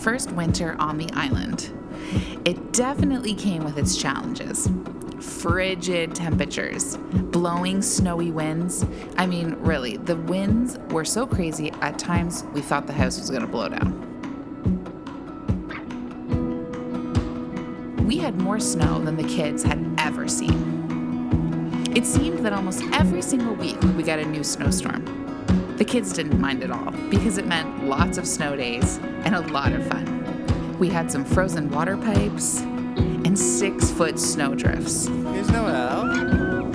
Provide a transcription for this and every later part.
first winter on the island. It definitely came with its challenges. Frigid temperatures, blowing snowy winds. I mean, really, the winds were so crazy at times we thought the house was going to blow down. We had more snow than the kids had ever seen. It seemed that almost every single week we got a new snowstorm. The kids didn't mind at all because it meant lots of snow days and a lot of fun. We had some frozen water pipes and 6-foot snow drifts. Here's Noel.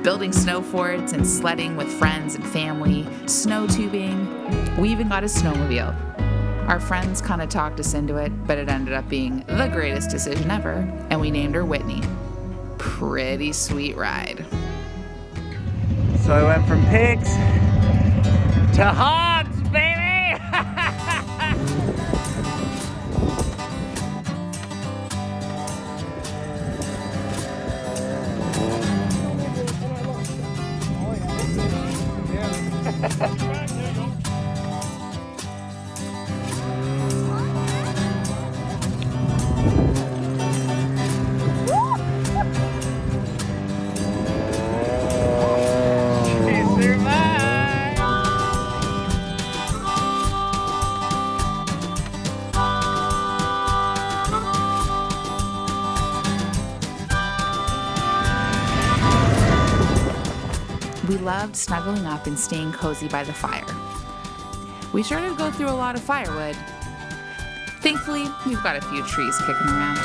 Building snow forts and sledding with friends and family, snow tubing. We even got a snowmobile. Our friends kind of talked us into it, but it ended up being the greatest decision ever, and we named her Whitney. Pretty sweet ride. So I went from pigs to hogs, baby! We loved snuggling up and staying cozy by the fire. We sure did go through a lot of firewood. Thankfully, we've got a few trees kicking around.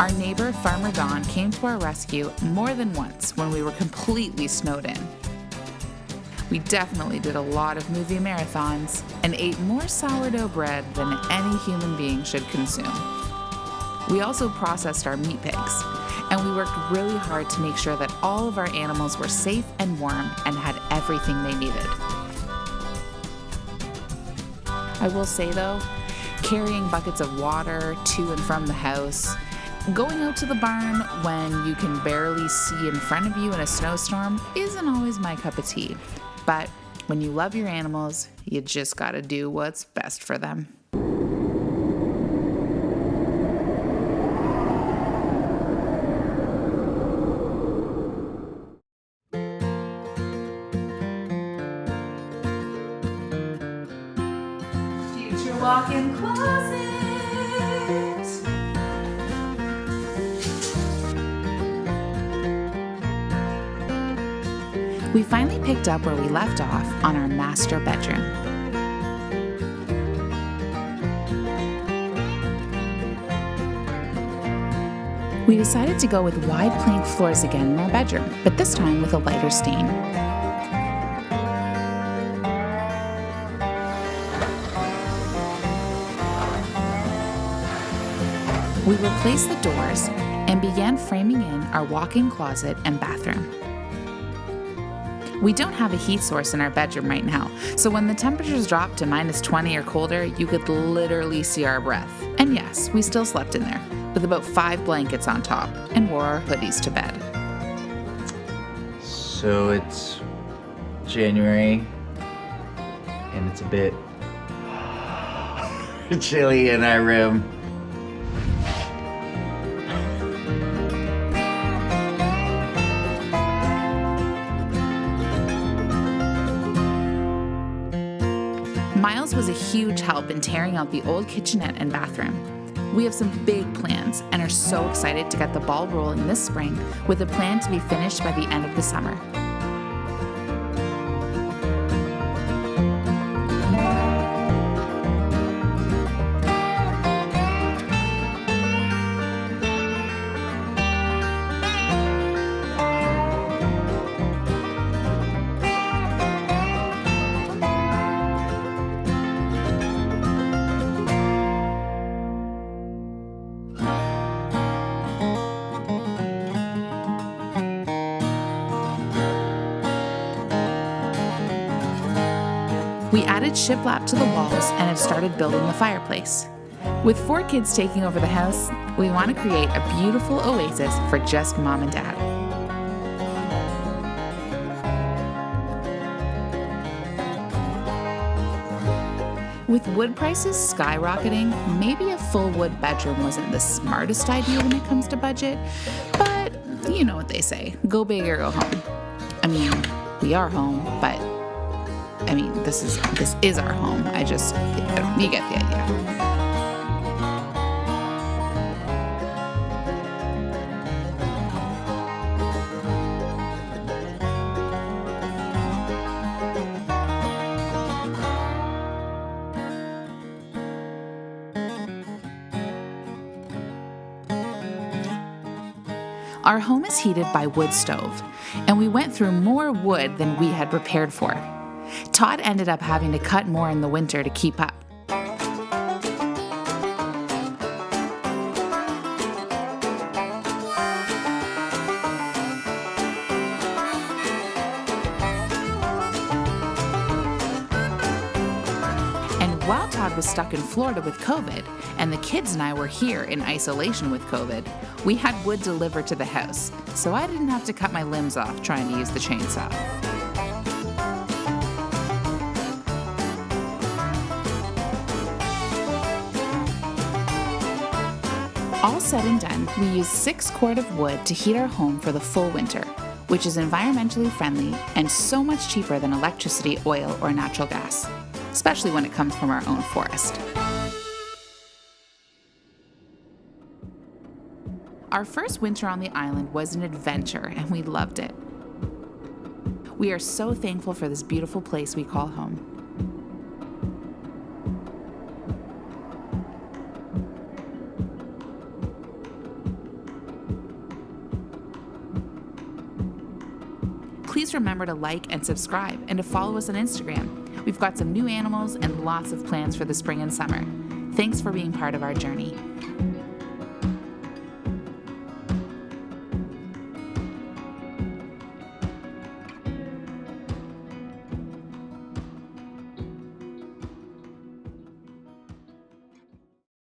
Our neighbor, Farmer Don, came to our rescue more than once when we were completely snowed in. We definitely did a lot of movie marathons and ate more sourdough bread than any human being should consume. We also processed our meat pigs, and we worked really hard to make sure that all of our animals were safe and warm and had everything they needed. I will say though, carrying buckets of water to and from the house, going out to the barn when you can barely see in front of you in a snowstorm isn't always my cup of tea. But when you love your animals, you just gotta do what's best for them. Future walk-in closet. We finally picked up where we left off on our master bedroom. We decided to go with wide plank floors again in our bedroom, but this time with a lighter stain. We replaced the doors and began framing in our walk-in closet and bathroom. We don't have a heat source in our bedroom right now, so when the temperatures dropped to -20 or colder, you could literally see our breath. And yes, we still slept in there, with about 5 blankets on top, and wore our hoodies to bed. So it's January, and it's a bit chilly in our room. Miles was a huge help in tearing out the old kitchenette and bathroom. We have some big plans and are so excited to get the ball rolling this spring with a plan to be finished by the end of the summer. We added shiplap to the walls and have started building the fireplace. With 4 kids taking over the house, we want to create a beautiful oasis for just mom and dad. With wood prices skyrocketing, maybe a full wood bedroom wasn't the smartest idea when it comes to budget, but you know what they say, go big or go home. I mean, we are home, but this is our home. You get the idea. Our home is heated by wood stove, and we went through more wood than we had prepared for. Todd ended up having to cut more in the winter to keep up. While Todd was stuck in Florida with COVID, and the kids and I were here in isolation with COVID, we had wood delivered to the house, so I didn't have to cut my limbs off trying to use the chainsaw. All said and done, we used 6 cord of wood to heat our home for the full winter, which is environmentally friendly and so much cheaper than electricity, oil, or natural gas, especially when it comes from our own forest. Our first winter on the island was an adventure, and we loved it. We are so thankful for this beautiful place we call home. Please remember to like and subscribe and to follow us on Instagram. We've got some new animals and lots of plans for the spring and summer. Thanks for being part of our journey.